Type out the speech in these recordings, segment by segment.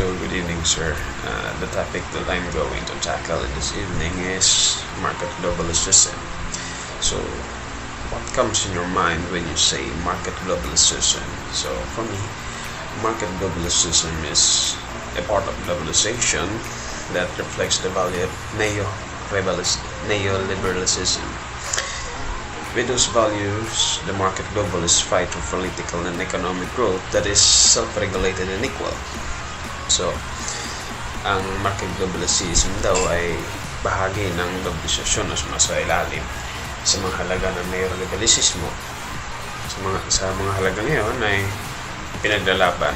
So, good evening, sir. The topic that I'm going to tackle in this evening is market globalism. So, what comes in your mind when you say market globalism? So, for me, market globalism is a part of globalization that reflects the value of neoliberalism. With those values, the market globalists fight for political and economic growth that is self-regulated and equal. So, ang market globalism daw ay bahagi ng globalisasyon na sumasailalim sa mga halaga ng neoliberalismo. Sa mga halaga ngayon ay pinaglalaban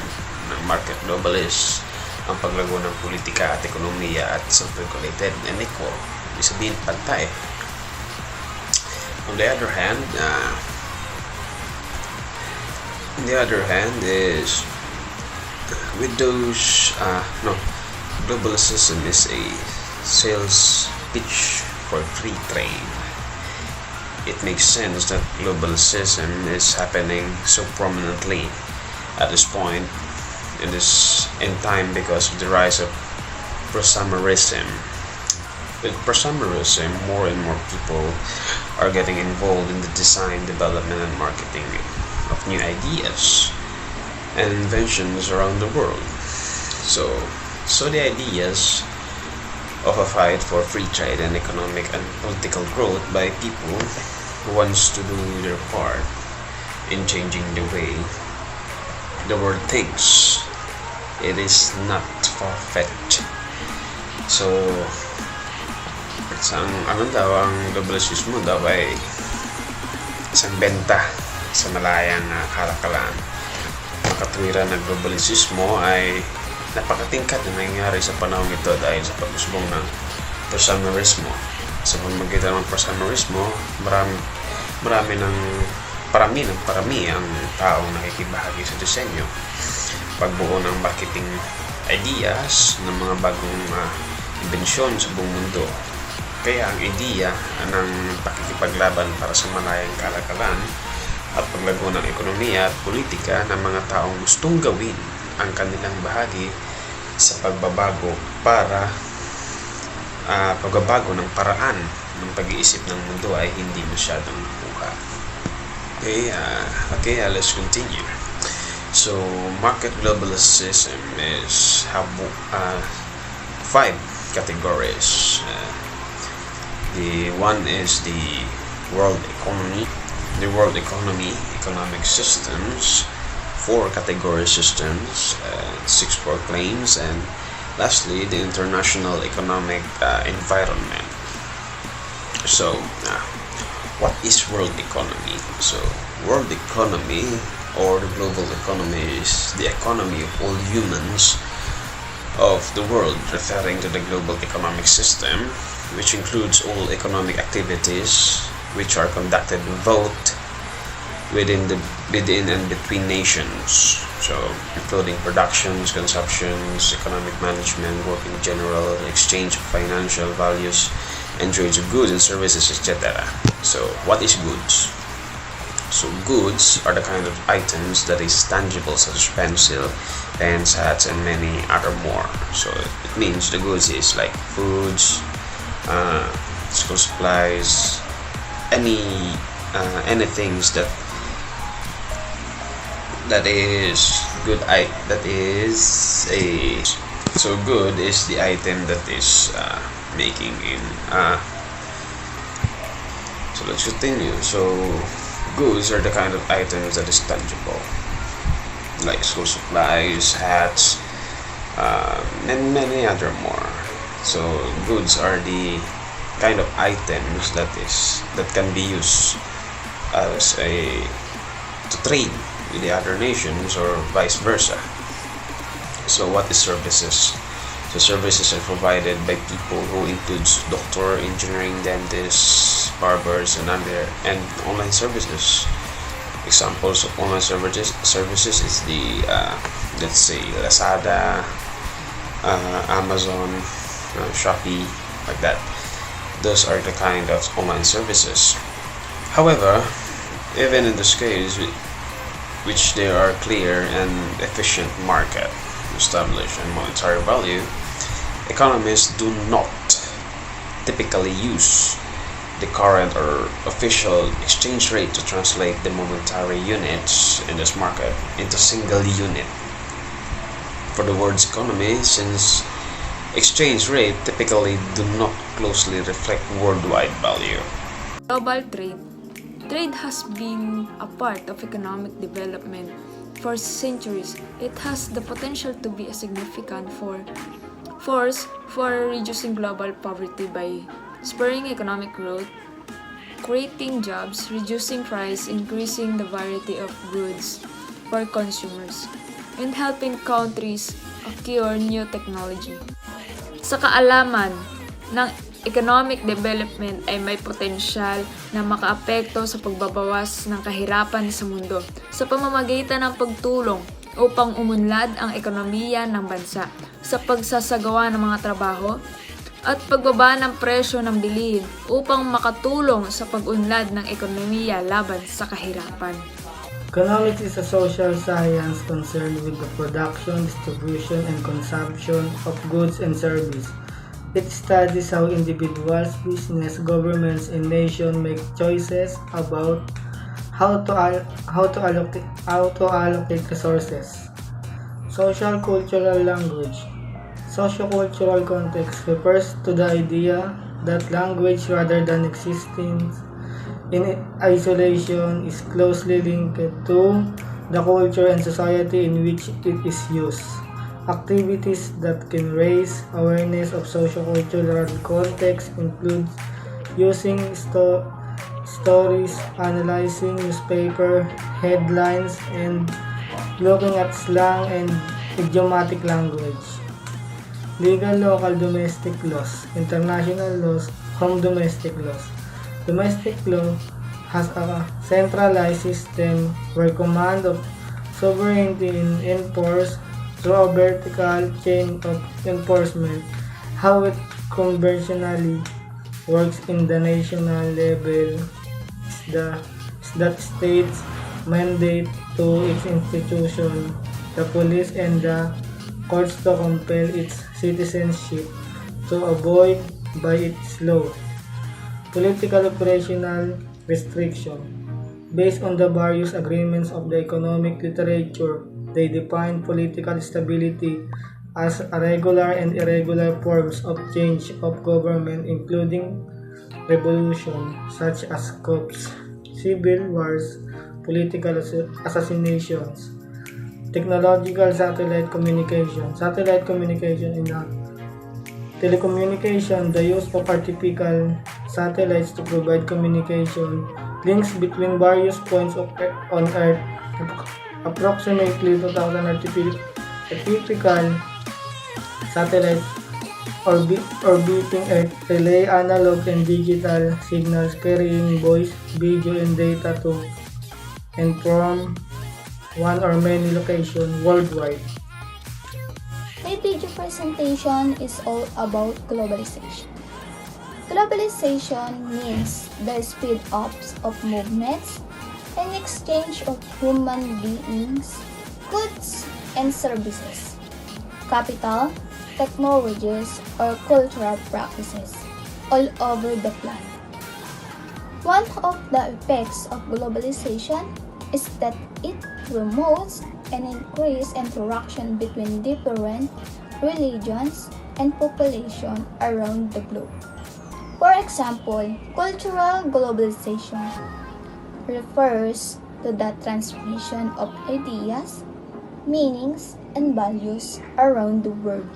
ng market globalist ang paglago ng politika at ekonomiya at self-regulated and equal. Ibig sabihin, pantay. On the other hand is with those globalism is a sales pitch for free trade. It makes sense that globalism is happening so prominently at this point in time because of the rise of prosumerism. With prosumerism, more and more people are getting involved in the design, development, and marketing of new ideas and inventions around the world. So the ideas of a fight for free trade and economic and political growth by people who wants to do their part in changing the way the world thinks. It is not far-fetched. So, ang globalismo daw ay isang benta sa malayang kalakalan. Ang katwiran ng globalismo ay napakatingkad na nangyayari sa panahon ito dahil sa pag-usbong ng prosumerismo. Sa pamamagitan ng prosumerismo, parami ang taong nakikibahagi sa disenyo, pagbuo ng marketing ideas ng mga bagong imbensyon sa buong mundo. Kaya ang ideya ng pakikipaglaban para sa malayang kalakalan at paglago ng ekonomiya at politika ng mga taong gustong gawin ang kanilang bahagi sa pagbabago ng paraan ng pag-iisip ng mundo ay hindi masyadong buka. Okay, let's continue. So, market globalism is five categories. The one is the world economy, economic systems, 4 category systems, 6 core claims, and lastly, the international economic environment. So, what is world economy? So, world economy or the global economy is the economy of all humans of the world, referring to the global economic system, which includes all economic activities which are conducted both within and between nations. So, including productions, consumptions, economic management, work in general, exchange of financial values, and trades of goods and services, etc. So, what is goods? So, goods are the kind of items that is tangible, such as pencil, pens, hats, and many other more. So, it means the goods is like foods, school supplies, any things that is good. So good is the item that is making in. So let's continue. So goods are the kind of items that is tangible, like school supplies, hats, and many other more. So goods are the kind of items that can be used to trade with the other nations or vice versa. So what is services? So services are provided by people who includes doctor, engineering, dentists, barbers, and online services. Examples of online services is the let's say Lazada, Amazon, Shopee, like that. Those are the kind of online services. However, even in this case, which there are clear and efficient market, establish a monetary value, economists do not typically use the current or official exchange rate to translate the momentary units in this market into single unit. For the words economy, since exchange rate typically do not closely reflect worldwide value. Global trade. Trade has been a part of economic development for centuries. It has the potential to be a significant force for reducing global poverty by spurring economic growth, creating jobs, reducing price, increasing the variety of goods for consumers, and helping countries acquire new technology. Sa kaalaman ng economic development ay may potensyal na makaapekto sa pagbabawas ng kahirapan sa mundo sa pamamagitan ng pagtulong upang umunlad ang ekonomiya ng bansa sa pagsasagawa ng mga trabaho at pagbaba ng presyo ng bilihin upang makatulong sa pag-unlad ng ekonomiya laban sa kahirapan. Economics is a social science concerned with the production, distribution, and consumption of goods and services. It studies how individuals, business, governments, and nations make choices about how to allocate resources. Social cultural language. Sociocultural context refers to the idea that language, rather than existing in isolation, is closely linked to the culture and society in which it is used. Activities that can raise awareness of sociocultural context include using stories, analyzing newspaper headlines, and looking at slang and idiomatic language. Legal, local, domestic laws, international laws, home domestic laws. Domestic law has a centralized system where command of sovereignty is enforced through a vertical chain of enforcement. How it conventionally works in the national level is that states mandate to its institution, the police and the courts to compel its citizenship to abide by its law. Political operational restriction. Based on the various agreements of the economic literature, they define political stability as a regular and irregular forms of change of government, including revolution such as coups, civil wars, political assassinations. Technological satellite communication. Satellite communication in a telecommunication, the use of artificial satellites to provide communication links between various points on Earth. Approximately 2,000 artificial satellites orbiting Earth relay analog and digital signals carrying voice, video, and data to and from one or many locations worldwide. My video presentation is all about globalization. Globalization means the speed ups of movements and exchange of human beings, goods, and services, capital, technologies, or cultural practices all over the planet. One of the effects of globalization is that it promotes an increased interaction between different religions and populations around the globe. For example, cultural globalization refers to the transmission of ideas, meanings, and values around the world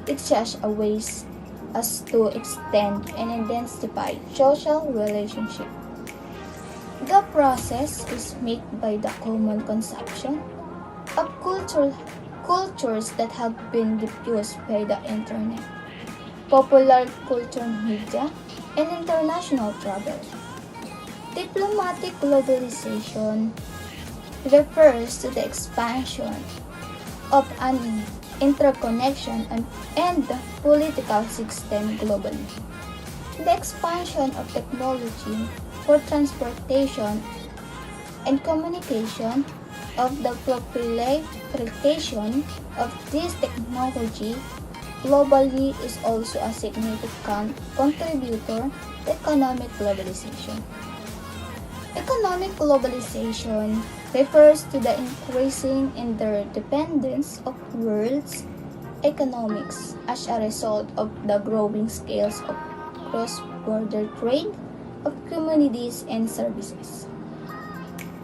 in such a ways as to extend and intensify social relationships. The process is made by the common consumption of cultures that have been diffused by the internet, popular culture media, and international travel. Diplomatic globalization refers to the expansion of an interconnection and the political system globally. The expansion of technology for transportation and communication of the application of this technology globally is also a significant contributor to economic globalization. Economic globalization refers to the increasing interdependence of world's economics as a result of the growing scales of cross-border trade of commodities and services,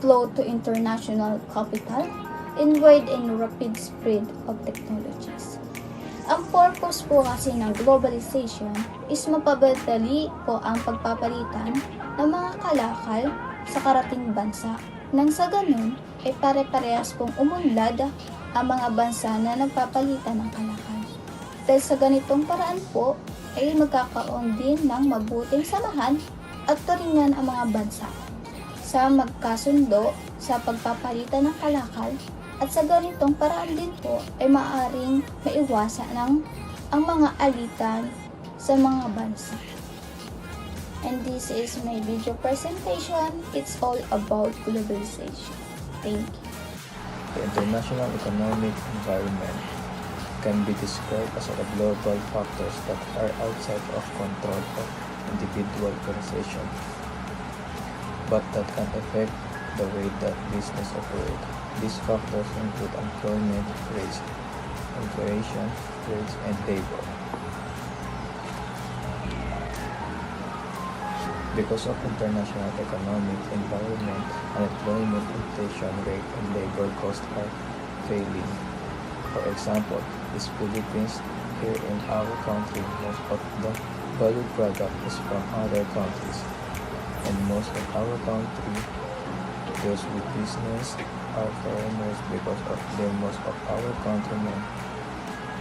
flow to international capital, and wide and rapid spread of technologies. Ang purpose po kasi ng globalization is mapapadali po ang pagpapalitan ng mga kalakal sa karating bansa nang sa ganun ay pare-parehas pong umunlad ang mga bansa na nagpapalitan ng kalakal. Dahil sa ganitong paraan po ay magkakaroon din ng mabuting samahan at turingan ang mga bansa sa magkasundo sa pagpapalitan ng kalakal at sa ganitong paraan din po ay maaaring maiwasan ang mga alitan sa mga bansa. And this is my video presentation. It's all about globalization. Thank you. The international economic environment can be described as a global factors that are outside of control of individual organization, but that can affect the way that business operate. These factors include employment rates, inflation rates, and labor. Because of international economic environment, unemployment, inflation rate, and labor costs are failing. For example, in Philippines, here in our country, most of the valued product is from other countries, and most of our country, those with business are foreigners. Because of them, most of our countrymen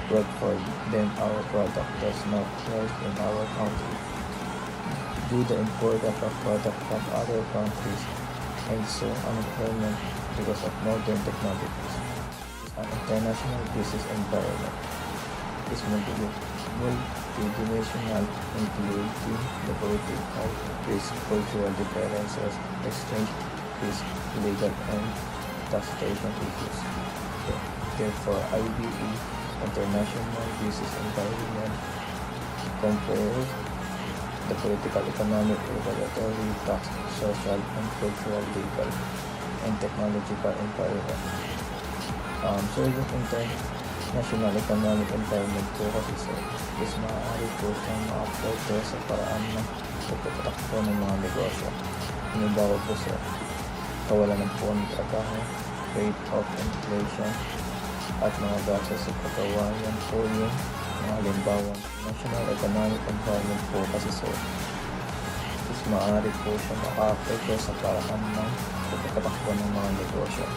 work for them. Our product does not thrive in our country due to import of product from other countries, and so unemployment because of modern technologies. An international business environment is multidimensional, including the political risk, cultural differences, exchange risk, legal and taxation issues. Therefore, IBE, International Business Environment, compares the political, economic, regulatory, tax, social, and cultural, legal, and technological environment. So yung international economic environment po kasi is maaari po siyang ma-affect sa paraan ng pagpapatakbo ng mga negosyo. Halimbawa po sa kawalan ng po ng trabaho, rate of inflation, at mga gastos sa paggawa. Yan po yung mga halimbawa. National economic environment po kasi is maaari po siya maka-affect sa paraan ng pagpapatakbo ng mga negosyo.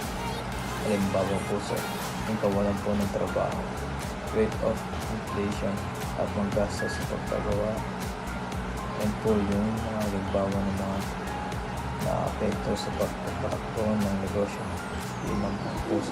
Halimbawa po yung kawalan po ng trabaho, rate of inflation, at mga gastos sa paggawa. Yan po yung mga halimbawa ng mga na-apekto sa pagpapatakbo ng negosyo. Yun lang po